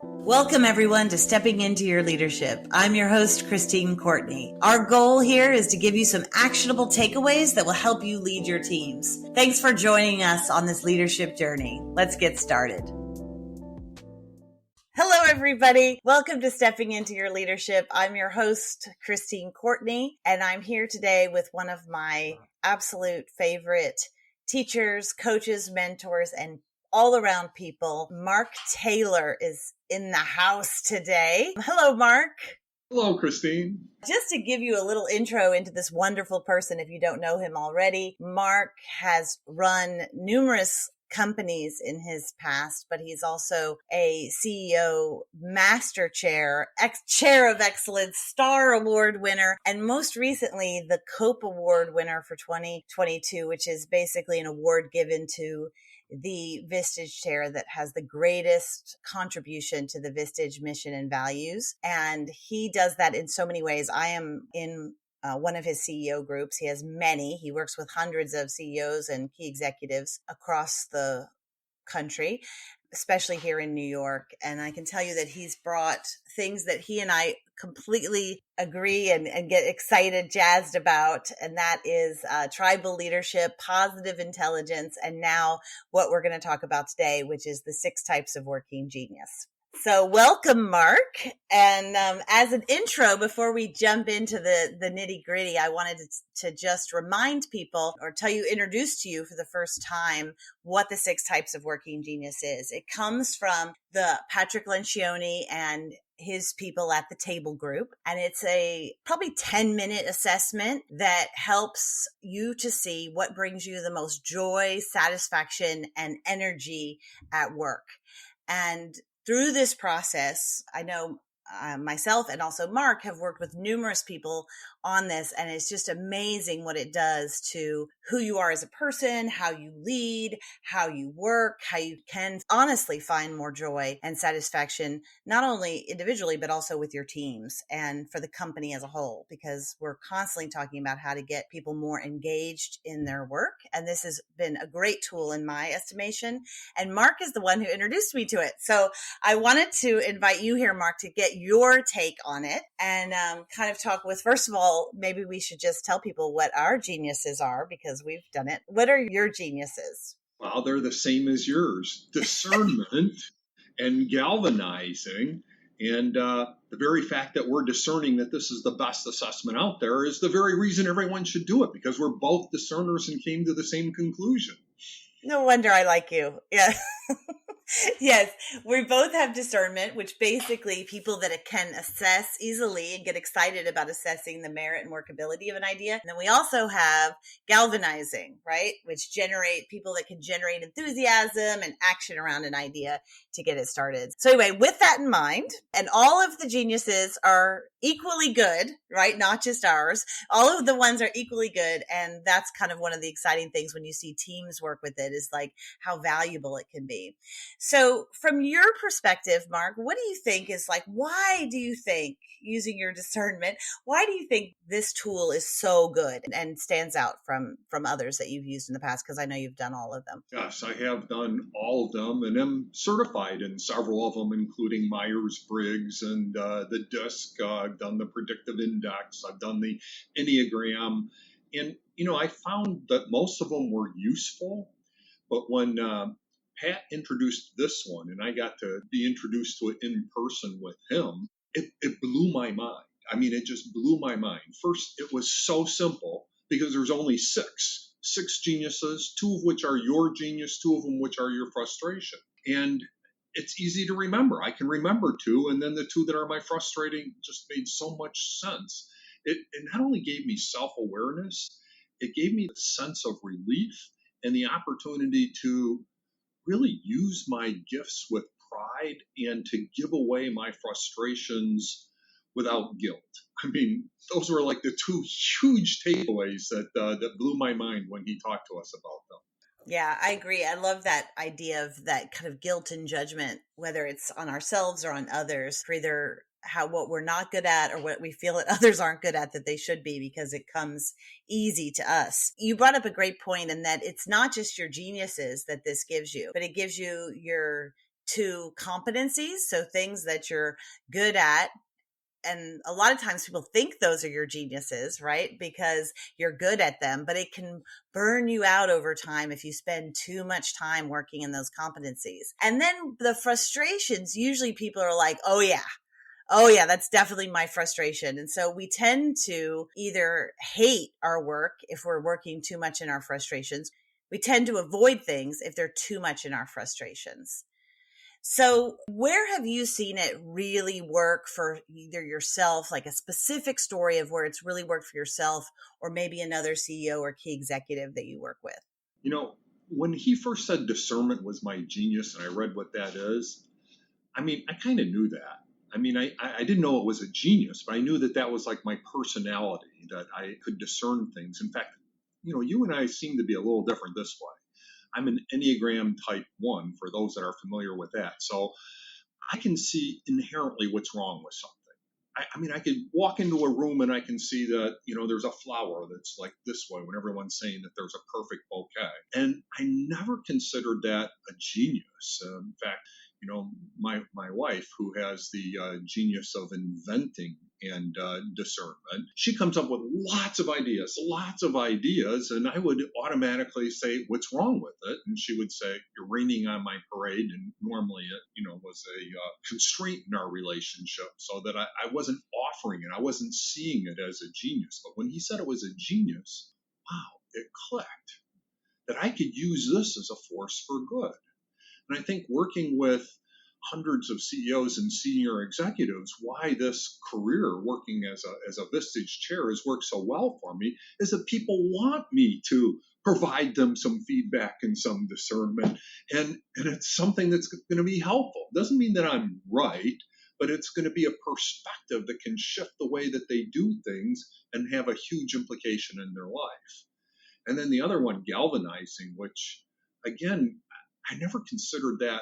Welcome, everyone, to Stepping Into Your Leadership. I'm your host, Christine Courtney. Our goal here is to give you some actionable takeaways that will help you lead your teams. Thanks for joining us on this leadership journey. Let's get started. Hello, everybody. Welcome to Stepping Into Your Leadership. I'm your host, Christine Courtney, and I'm here today with one of my absolute favorite teachers, coaches, mentors, and all-around people. Mark Taylor is in the house today. Hello, Mark. Hello, Christine. Just to give you a little intro into this wonderful person, if you don't know him already, Mark has run numerous companies in his past, but he's also a CEO, master chair, chair of excellence, star award winner, and most recently the COPE award winner for 2022, which is basically an award given to the Vistage chair that has the greatest contribution to the Vistage mission and values. And he does that in so many ways. I am in one of his CEO groups. He has many. He works with hundreds of CEOs and key executives across the country, especially here in New York. And I can tell you that he's brought things that he and I completely agree and get excited, jazzed about. And that is tribal leadership, positive intelligence, and now what we're going to talk about today, which is the 6 types of working genius. So welcome, Mark. And as an intro, before we jump into the nitty gritty, I wanted to just remind people or introduce to you for the first time what the 6 types of working genius is. It comes from the Patrick Lencioni and his people at the table group. And it's a probably 10-minute assessment that helps you to see what brings you the most joy, satisfaction, and energy at work. And through this process, I know myself and also Mark have worked with numerous people on this, and it's just amazing what it does to who you are as a person, how you lead, how you work, how you can honestly find more joy and satisfaction, not only individually, but also with your teams and for the company as a whole, because we're constantly talking about how to get people more engaged in their work. And this has been a great tool in my estimation. And Mark is the one who introduced me to it. So I wanted to invite you here, Mark, to get your take on it and kind of talk with, first of all, maybe we should just tell people what our geniuses are because we've done it. What are your geniuses? Well, they're the same as yours. Discernment and galvanizing. And the very fact that we're discerning that this is the best assessment out there is the very reason everyone should do it, because we're both discerners and came to the same conclusion. No wonder I like you. Yeah. Yes, we both have discernment, which basically people that can assess easily and get excited about assessing the merit and workability of an idea. And then we also have galvanizing, right? Which generate people that can generate enthusiasm and action around an idea to get it started. So anyway, with that in mind, and all of the geniuses are equally good, right? Not just ours. All of the ones are equally good. And that's kind of one of the exciting things when you see teams work with it, is like how valuable it can be. So from your perspective, Mark, what do you think is like, why do you think, using your discernment, why do you think this tool is so good and stands out from others that you've used in the past? Because I know you've done all of them. Yes, I have done all of them and am certified in several of them, including Myers-Briggs and the DISC. I've done the predictive index. I've done the Enneagram. And, I found that most of them were useful. But when Pat introduced this one, and I got to be introduced to it in person with him, it blew my mind. I mean, it just blew my mind. First, it was so simple because there's only six geniuses, 2 of which are your genius, 2 of them which are your frustration. And it's easy to remember. I can remember 2, and then the 2 that are my frustrating just made so much sense. It not only gave me self-awareness, it gave me a sense of relief and the opportunity to really use my gifts with pride and to give away my frustrations without guilt. I mean, those were like the 2 huge takeaways that blew my mind when he talked to us about them. Yeah, I agree. I love that idea of that kind of guilt and judgment, whether it's on ourselves or on others, for either what we're not good at or what we feel that others aren't good at that they should be, because it comes easy to us. You brought up a great point in that it's not just your geniuses that this gives you, but it gives you your to competencies. So things that you're good at. And a lot of times people think those are your geniuses, right? Because you're good at them, but it can burn you out over time if you spend too much time working in those competencies. And then the frustrations, usually people are like, oh yeah, that's definitely my frustration. And so we tend to either hate our work if we're working too much in our frustrations. We tend to avoid things if they're too much in our frustrations. So where have you seen it really work for either yourself, like a specific story of where it's really worked for yourself, or maybe another CEO or key executive that you work with? You know, when he first said discernment was my genius and I read what that is, I mean, I kind of knew that. I mean, I didn't know it was a genius, but I knew that that was like my personality, that I could discern things. In fact, you and I seem to be a little different this way. I'm an Enneagram type 1, for those that are familiar with that. So I can see inherently what's wrong with something. I mean, I could walk into a room and I can see that, there's a flower that's like this way when everyone's saying that there's a perfect bouquet. And I never considered that a genius. In fact, my wife, who has the genius of inventing and discernment, she comes up with lots of ideas, and I would automatically say, "What's wrong with it?" And she would say, "You're raining on my parade." And normally, it was a constraint in our relationship, so that I wasn't offering it, I wasn't seeing it as a genius. But when he said it was a genius, wow, it clicked that I could use this as a force for good. And I think working with hundreds of CEOs and senior executives, why this career working as a Vistage chair has worked so well for me is that people want me to provide them some feedback and some discernment. And it's something that's going to be helpful. Doesn't mean that I'm right, but it's going to be a perspective that can shift the way that they do things and have a huge implication in their life. And then the other one, galvanizing, which again, I never considered that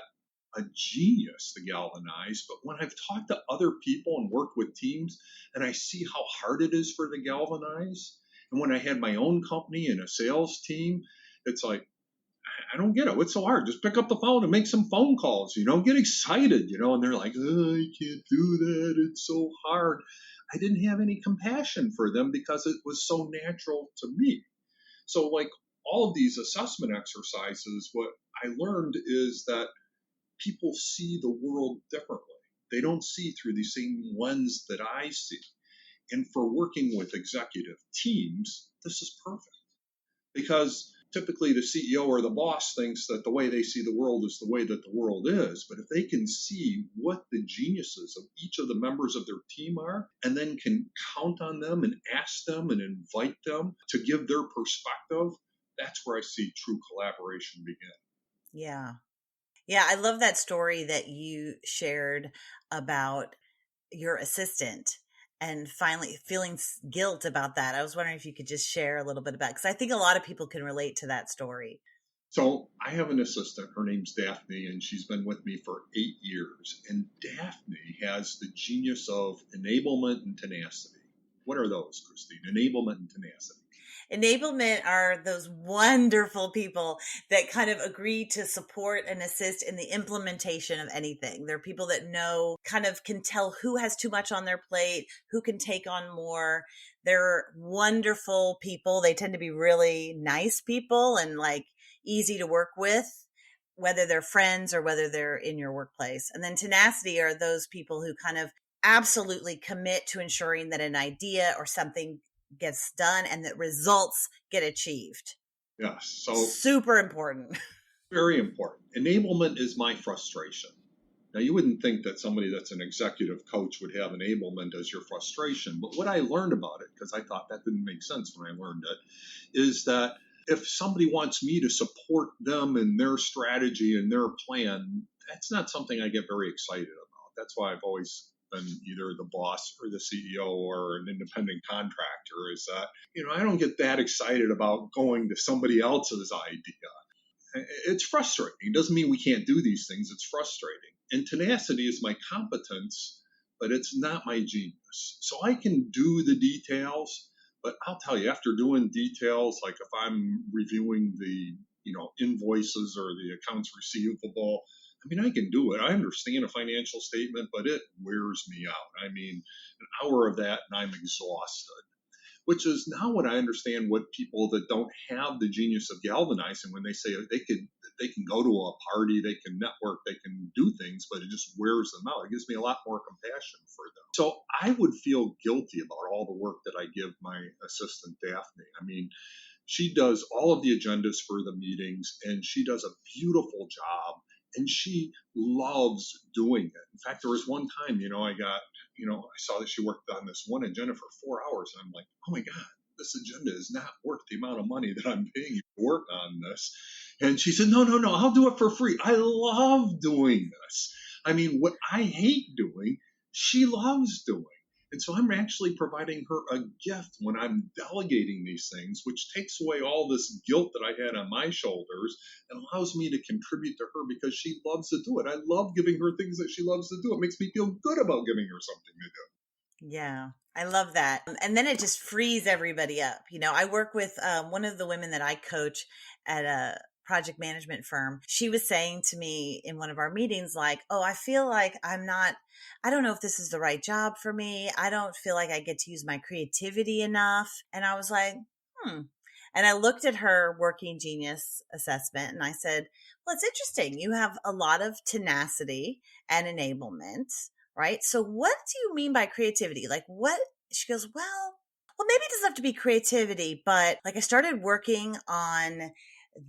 a genius to galvanize, but when I've talked to other people and worked with teams and I see how hard it is for the galvanize, and when I had my own company and a sales team, it's like, I don't get it. What's so hard? Just pick up the phone and make some phone calls, get excited, and they're like, oh, I can't do that. It's so hard. I didn't have any compassion for them because it was so natural to me. So like all of these assessment exercises, what I learned is that people see the world differently. They don't see through the same lens that I see. And for working with executive teams, this is perfect because typically the CEO or the boss thinks that the way they see the world is the way that the world is. But if they can see what the geniuses of each of the members of their team are, and then can count on them and ask them and invite them to give their perspective, that's where I see true collaboration begin. Yeah. Yeah, I love that story that you shared about your assistant and finally feeling guilt about that. I was wondering if you could just share a little bit about, because I think a lot of people can relate to that story. So I have an assistant. Her name's Daphne, and she's been with me for 8 years. And Daphne has the genius of enablement and tenacity. What are those, Christine? Enablement and tenacity. Enablement are those wonderful people that kind of agree to support and assist in the implementation of anything. They're people that know, kind of can tell who has too much on their plate, who can take on more. They're wonderful people. They tend to be really nice people and like easy to work with, whether they're friends or whether they're in your workplace. And then tenacity are those people who kind of absolutely commit to ensuring that an idea or something gets done and that results get achieved. Yes. So super important. Very important. Enablement is my frustration. Now, you wouldn't think that somebody that's an executive coach would have enablement as your frustration. But what I learned about it, because I thought that didn't make sense when I learned it, is that if somebody wants me to support them in their strategy and their plan, that's not something I get very excited about. That's why I've always been either the boss or the CEO or an independent contractor, is that, I don't get that excited about going to somebody else's idea. It's frustrating. It doesn't mean we can't do these things. It's frustrating. And tenacity is my competence, but it's not my genius. So I can do the details, but I'll tell you, after doing details, like if I'm reviewing the invoices or the accounts receivable, I mean, I can do it. I understand a financial statement, but it wears me out. I mean, an hour of that and I'm exhausted, which is now what I understand what people that don't have the genius of galvanizing, when they say they can go to a party, they can network, they can do things, but it just wears them out. It gives me a lot more compassion for them. So I would feel guilty about all the work that I give my assistant Daphne. I mean, she does all of the agendas for the meetings and she does a beautiful job and she loves doing it. In fact, there was one time, I saw that she worked on this one agenda for 4 hours and I'm like, oh my God, this agenda is not worth the amount of money that I'm paying you to work on this. And she said, no, I'll do it for free. I love doing this. I mean, what I hate doing, she loves doing. And so I'm actually providing her a gift when I'm delegating these things, which takes away all this guilt that I had on my shoulders and allows me to contribute to her because she loves to do it. I love giving her things that she loves to do. It makes me feel good about giving her something to do. Yeah, I love that. And then it just frees everybody up. I work with one of the women that I coach at a project management firm. She was saying to me in one of our meetings, like, oh, I feel like I don't know if this is the right job for me. I don't feel like I get to use my creativity enough. And I was like, And I looked at her working genius assessment and I said, well, it's interesting. You have a lot of tenacity and enablement, right? So what do you mean by creativity? Like what? She goes, well, maybe it doesn't have to be creativity, but like I started working on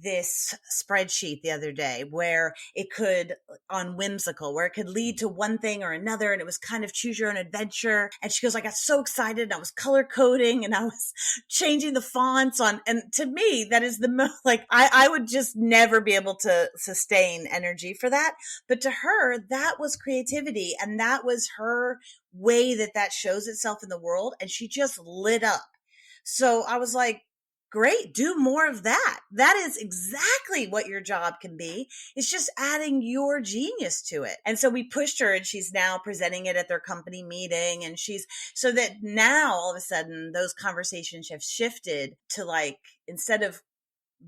this spreadsheet the other day where it could on whimsical, where it could lead to one thing or another. And it was kind of choose your own adventure. And she goes, I got so excited. And I was color coding and I was changing the fonts and to me, that is the most like, I would just never be able to sustain energy for that. But to her, that was creativity. And that was her way that shows itself in the world. And she just lit up. So I was like, great, do more of that. That is exactly what your job can be. It's just adding your genius to it. And so we pushed her and she's now presenting it at their company meeting. And so that now all of a sudden those conversations have shifted to like, instead of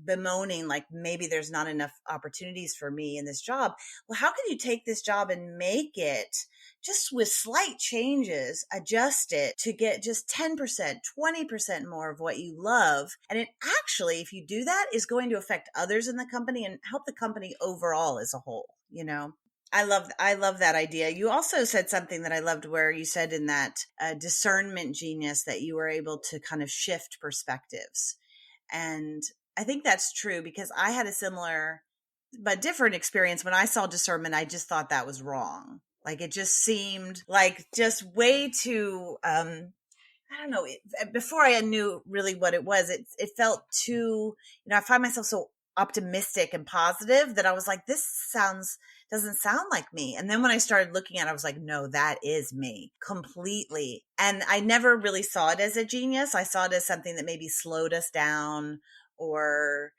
bemoaning like maybe there's not enough opportunities for me in this job. Well, how can you take this job and make it just with slight changes, adjust it to get just 10%, 20% more of what you love? And it actually, if you do that, is going to affect others in the company and help the company overall as a whole, I love that idea. You also said something that I loved where you said in that discernment genius that you were able to kind of shift perspectives. And I think that's true because I had a similar but different experience. When I saw discernment, I just thought that was wrong. Like it just seemed like just way too, I don't know, before I knew really what it was, it felt too, I find myself so optimistic and positive that I was like, this doesn't sound like me. And then when I started looking at it, I was like, no, that is me completely. And I never really saw it as a genius. I saw it as something that maybe slowed us down or,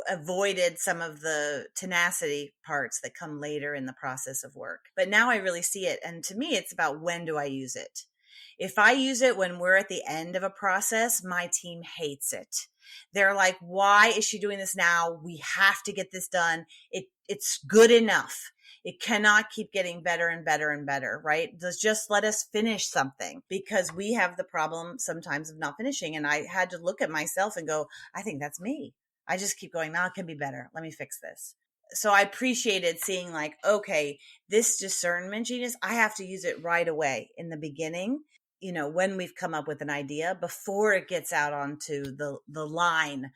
avoided some of the tenacity parts that come later in the process of work. But now I really see it. And to me, it's about when do I use it? If I use it when we're at the end of a process, my team hates it. They're like, why is she doing this now? We have to get this done. It's good enough. It cannot keep getting better and better and better, right? Just let us finish something because we have the problem sometimes of not finishing. And I had to look at myself and go, I think that's me. I just keep going, now it can be better. Let me fix this. So I appreciated seeing like, okay, this discernment genius, I have to use it right away in the beginning, when we've come up with an idea before it gets out onto the line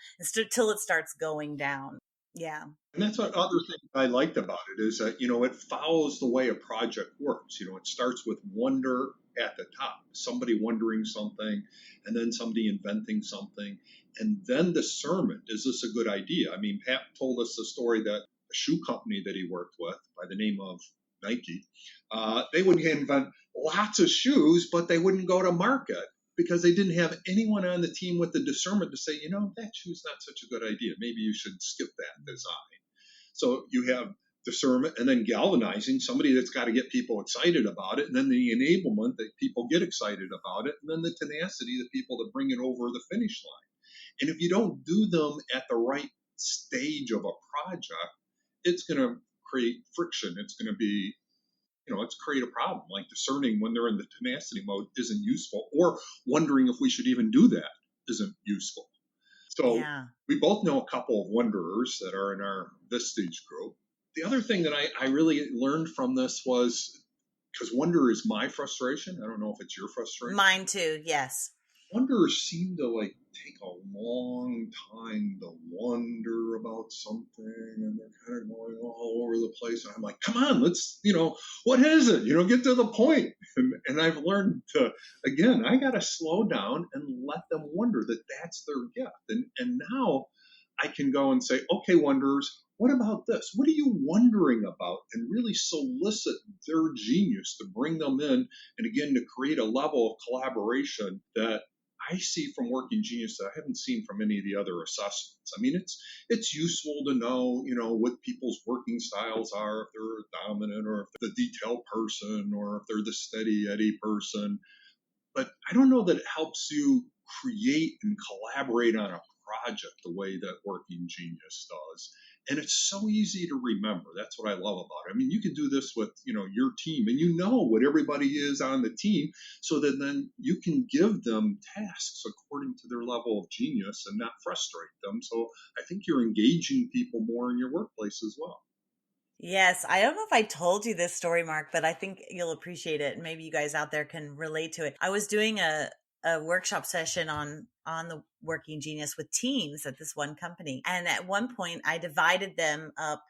till it starts going down. Yeah. And that's what other thing I liked about it is that, it follows the way a project works. It starts with wonder at the top, somebody wondering something, and then somebody inventing something, and then discernment. Is this a good idea? I mean, Pat told us the story that a shoe company that he worked with by the name of Nike, they would invent lots of shoes, but they wouldn't go to market because they didn't have anyone on the team with the discernment to say, that shoe's not such a good idea. Maybe you should skip that design. So you have discernment and then galvanizing, somebody that's got to get people excited about it, and then the enablement that people get excited about it, and then the tenacity, the people that bring it over the finish line. And if you don't do them at the right stage of a project, it's going to create friction. It's going to be, it's create a problem. Like discerning when they're in the tenacity mode isn't useful, or wondering if we should even do that isn't useful. So Yeah. we both know a couple of wanderers that are in our Vistage group. The other thing that I really learned from this was, because wonder is my frustration. I don't know if it's your frustration. Mine too, yes. Wanderers seem to like take a long time to wonder about something, and they're kind of going all over the place. And I'm like, come on, let's, what is it? Get to the point. And I've learned to, again, I got to slow down and let them wonder that that's their gift. And now I can go and say, okay, wanderers, what about this? What are you wondering about? And really solicit their genius to bring them in, and again, to create a level of collaboration that I see from Working Genius that I haven't seen from any of the other assessments. I mean, it's useful to know, what people's working styles are, if they're dominant or if they're the detail person or if they're the steady Eddie person. But I don't know that it helps you create and collaborate on a project the way that Working Genius does. And it's so easy to remember. That's what I love about it. I mean, you can do this with, your team, and what everybody is on the team, so that then you can give them tasks according to their level of genius and not frustrate them. So I think you're engaging people more in your workplace as well. Yes, I don't know if I told you this story, Mark, but I think you'll appreciate it, and maybe you guys out there can relate to it. I was doing a workshop session on the Working Genius with teams at this one company, and at one point I divided them up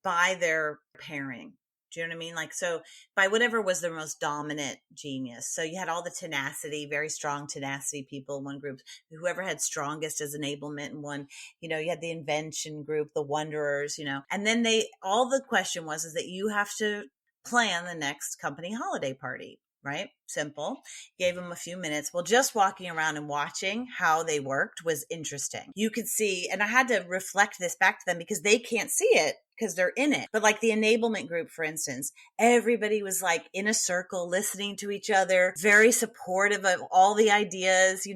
by their pairing. Do you know what I mean? Like, so by whatever was the most dominant genius. So you had all the tenacity, very strong tenacity people in one group, whoever had strongest as enablement in one, you had the invention group, the wanderers, and then all the question was, is that you have to plan the next company holiday party, right? Simple. Gave them a few minutes. Well, just walking around and watching how they worked was interesting. You could see, and I had to reflect this back to them because they can't see it because they're in it. But like the enablement group, for instance, everybody was like in a circle, listening to each other, very supportive of all the ideas,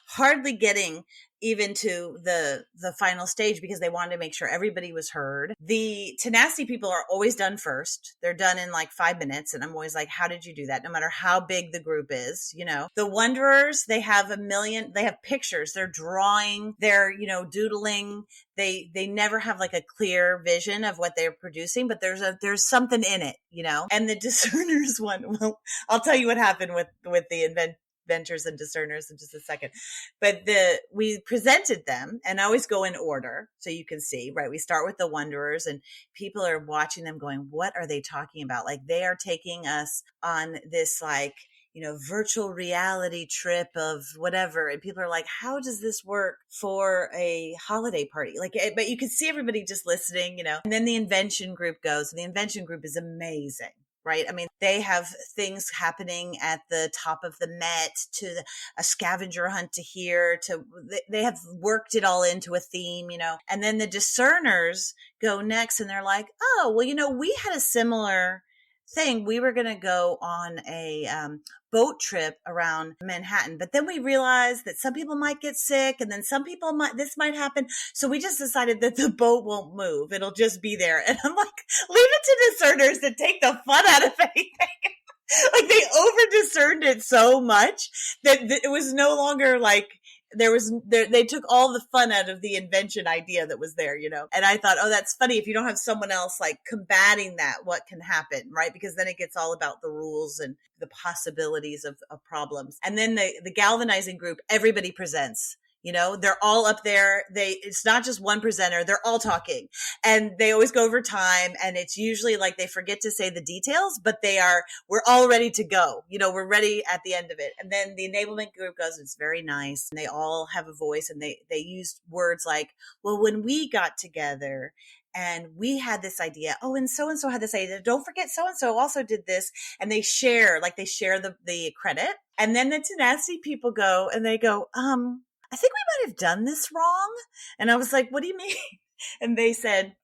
hardly getting even to the final stage because they wanted to make sure everybody was heard. The tenacity people are always done first. They're done in like 5 minutes. And I'm always like, how did you do that? No matter how big the group is, the wanderers, they have they have pictures, they're drawing, they're, doodling. They never have like a clear vision of what they're producing, but there's something in it, and the discerners one, well, I'll tell you what happened with the inventors and discerners in just a second. But we presented them, and I always go in order so you can see, right? We start with the wanderers, and people are watching them going, what are they talking about? Like they are taking us on this like, virtual reality trip of whatever. And people are like, how does this work for a holiday party? Like, but you can see everybody just listening, and then the invention group goes, and the invention group is amazing. Right. I mean, they have things happening at the top of the Met to a scavenger hunt to here they have worked it all into a theme, and then the discerners go next and they're like, oh, well, we had a similar thing. We were going to go on a boat trip around Manhattan, but then we realized that some people might get sick, and then some people this might happen. So we just decided that the boat won't move. It'll just be there. And I'm like, leave it to discerners to take the fun out of anything. Like they over discerned it so much that it was no longer like, they took all the fun out of the invention idea that was there, and I thought, oh, that's funny. If you don't have someone else like combating that, what can happen, right? Because then it gets all about the rules and the possibilities of problems. And then the galvanizing group, everybody presents. They're all up there. It's not just one presenter. They're all talking, and they always go over time. And it's usually like they forget to say the details, but we're all ready to go. We're ready at the end of it. And then the enablement group goes, it's very nice. And they all have a voice, and they use words like, well, when we got together and we had this idea. Oh, and so had this idea. Don't forget so-and-so also did this. And they share the credit. And then the tenacity people go and they go, I think we might have done this wrong. And I was like, what do you mean? And they said,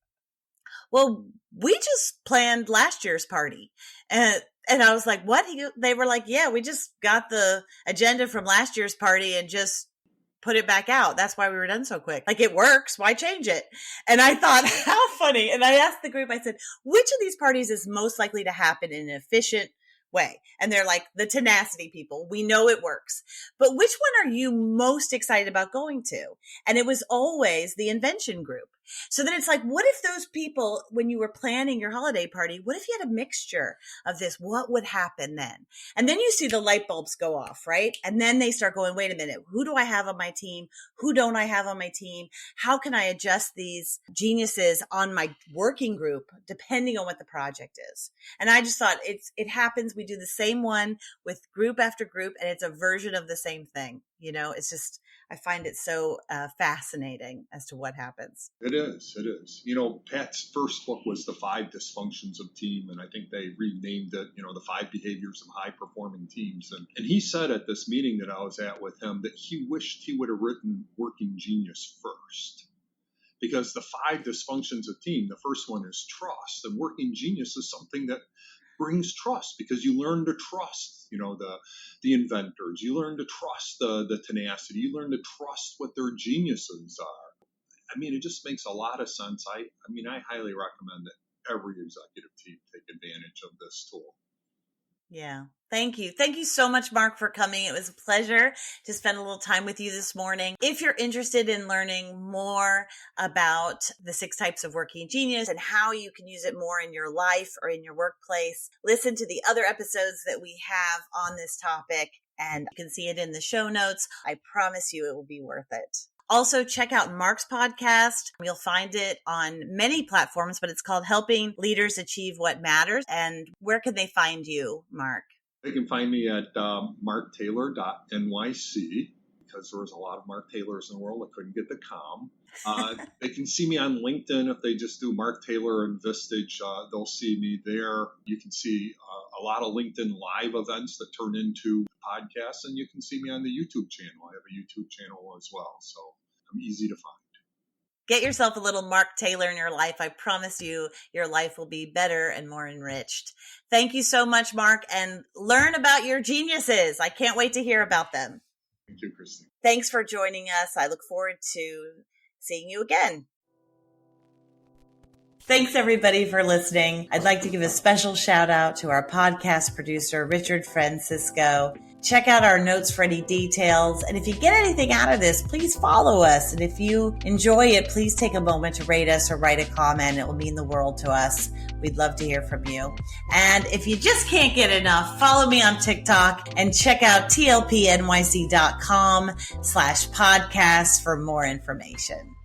well, we just planned last year's party. And I was like, what? They were like, yeah, we just got the agenda from last year's party and just put it back out. That's why we were done so quick. Like, it works. Why change it? And I thought, how funny. And I asked the group, I said, which of these parties is most likely to happen in an efficient way? And they're like, the tenacity people. We know it works. But which one are you most excited about going to? And it was always the invention group. So then it's like, what if those people, when you were planning your holiday party, what if you had a mixture of this? What would happen then? And then you see the light bulbs go off, right? And then they start going, wait a minute, who do I have on my team? Who don't I have on my team? How can I adjust these geniuses on my working group depending on what the project is? And I just thought it happens. We do the same one with group after group, and it's a version of the same thing. You know, it's just, I find it so fascinating as to what happens. It is. You know, Pat's first book was The 5 Dysfunctions of Team, and I think they renamed it, you know, The 5 Behaviors of High-Performing Teams. And he said at this meeting that I was at with him that he wished he would have written Working Genius first. Because the 5 dysfunctions of team, the first one is trust, and Working Genius is something that brings trust, because you learn to trust, you know, the inventors. You learn to trust the tenacity. You learn to trust what their geniuses are. I mean, it just makes a lot of sense. I highly recommend that every executive team take advantage of this tool. Yeah. Thank you. Thank you so much, Mark, for coming. It was a pleasure to spend a little time with you this morning. If you're interested in learning more about the 6 types of working genius and how you can use it more in your life or in your workplace, listen to the other episodes that we have on this topic, and you can see it in the show notes. I promise you it will be worth it. Also, check out Mark's podcast. You'll find it on many platforms, but it's called Helping Leaders Achieve What Matters. And where can they find you, Mark? They can find me at marktaylor.nyc, because there was a lot of Mark Taylors in the world that couldn't get the com. They can see me on LinkedIn. If they just do Mark Taylor and Vistage, they'll see me there. You can see a lot of LinkedIn live events that turn into podcasts, and you can see me on the YouTube channel. I have a YouTube channel as well, so I'm easy to find. Get yourself a little Mark Taylor in your life. I promise you, your life will be better and more enriched. Thank you so much, Mark, and learn about your geniuses. I can't wait to hear about them. Thank you, Christine. Thanks for joining us. I look forward to seeing you again. Thanks, everybody, for listening. I'd like to give a special shout out to our podcast producer, Richard Francisco. Check out our notes for any details. And if you get anything out of this, please follow us. And if you enjoy it, please take a moment to rate us or write a comment. It will mean the world to us. We'd love to hear from you. And if you just can't get enough, follow me on TikTok and check out tlpnyc.com/podcast for more information.